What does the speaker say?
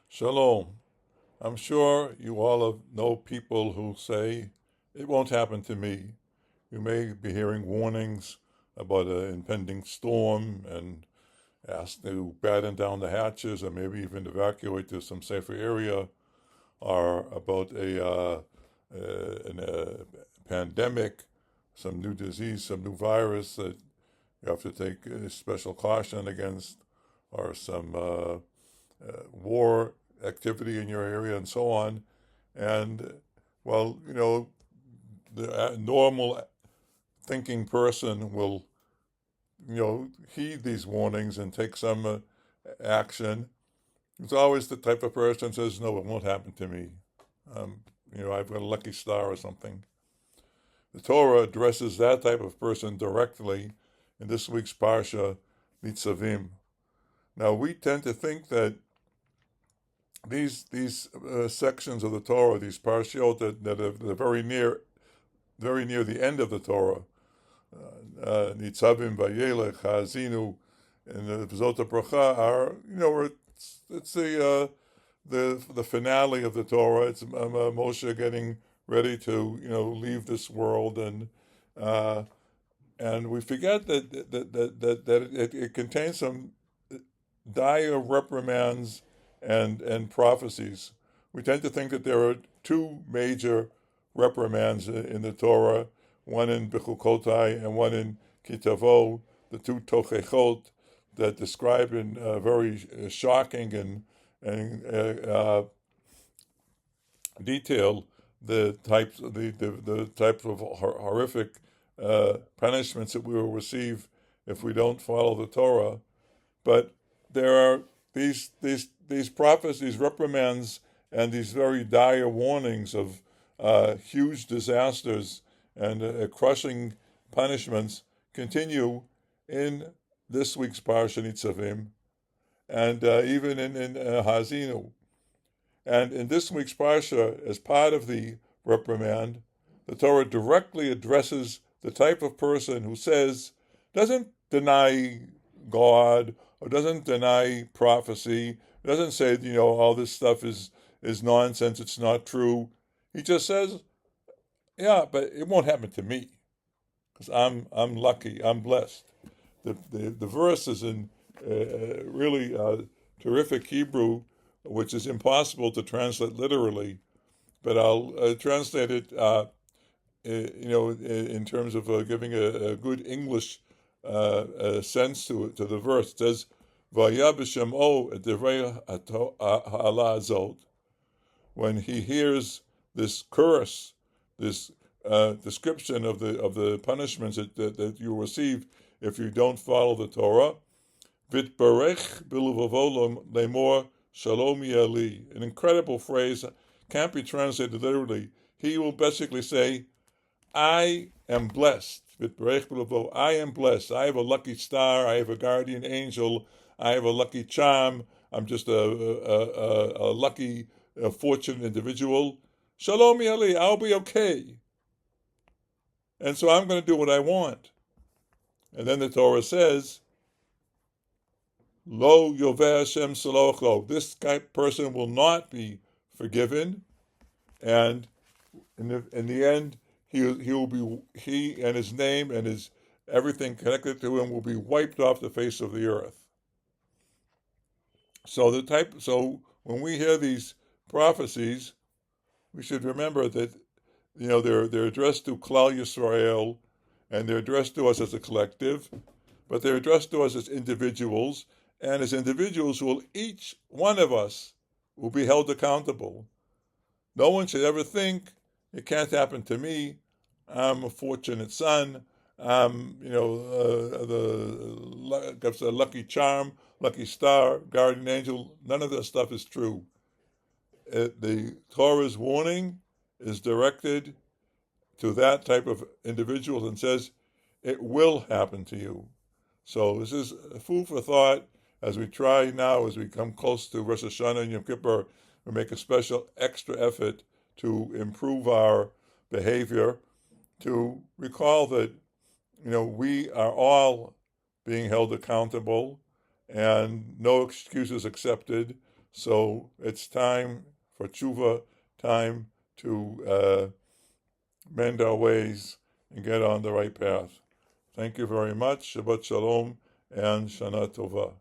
Shalom. I'm sure you all know people who say, it won't happen to me. You may be hearing warnings about an impending storm and asked to batten down the hatches or maybe even evacuate to some safer area, or about a pandemic, some new disease, some new virus that you have to take special caution against, or some war activity in your area and so on. And, well, the normal thinking person will, heed these warnings and take some action. It's always the type of person who says, no, it won't happen to me. I've got a lucky star or something. The Torah addresses that type of person directly in this week's parsha, Nitzavim. Now, we tend to think that these sections of the Torah, these parshiot that are very near the end of the Torah, Nitzavim, Vayelech, Ha'azinu, and the Zot Bracha are, it's the finale of the Torah. It's Moshe getting ready to leave this world, and we forget that it contains some dire reprimands and prophecies. We tend to think that there are two major reprimands in the Torah, one in Bechukotai and one in Kitavo, the two Tochechot that describe in very shocking and detail the types of horrific punishments that we will receive if we don't follow the Torah. But there are these prophecies, these reprimands, and these very dire warnings of huge disasters and crushing punishments continue in this week's parsha Nitzavim, and even in Hazinu. And in this week's parsha, as part of the reprimand, the Torah directly addresses the type of person who doesn't deny God or doesn't deny prophecy, doesn't say, all this stuff is nonsense, it's not true. He just says, yeah, but it won't happen to me because I'm lucky, I'm blessed. The verse is in really terrific Hebrew, which is impossible to translate literally, but I'll translate it, in terms of giving a good English sense to the verse. It says, "Vaya b'shem'o et divrei ha'ala azot." When he hears this curse, this description of the punishments that you receive if you don't follow the Torah, "Vitbarech b'luvavo lemor shalom yali." An incredible phrase, can't be translated literally. He will basically say, I am blessed. I am blessed. I have a lucky star. I have a guardian angel. I have a lucky charm. I'm just a lucky, fortunate individual. Shalom yali, I'll be okay. And so I'm going to do what I want. And then the Torah says, Lo yoveh Hashem salochlo. This person will not be forgiven, and in the end, he and his name and his everything connected to him will be wiped off the face of the earth. So when we hear these prophecies, we should remember that they're addressed to Klal Yisrael, and they're addressed to us as a collective, but they're addressed to us as individuals, and as individuals each one of us will be held accountable. No one should ever think, it can't happen to me, I'm a fortunate son, I'm the lucky charm, lucky star, guardian angel. None of that stuff is true. The Torah's warning is directed to that type of individuals and says, it will happen to you. So this is food for thought as we try now, as we come close to Rosh Hashanah and Yom Kippur, we make a special extra effort to improve our behavior, to recall that, we are all being held accountable and no excuses accepted. So it's time for tshuva, time to mend our ways and get on the right path. Thank you very much. Shabbat Shalom and Shana Tova.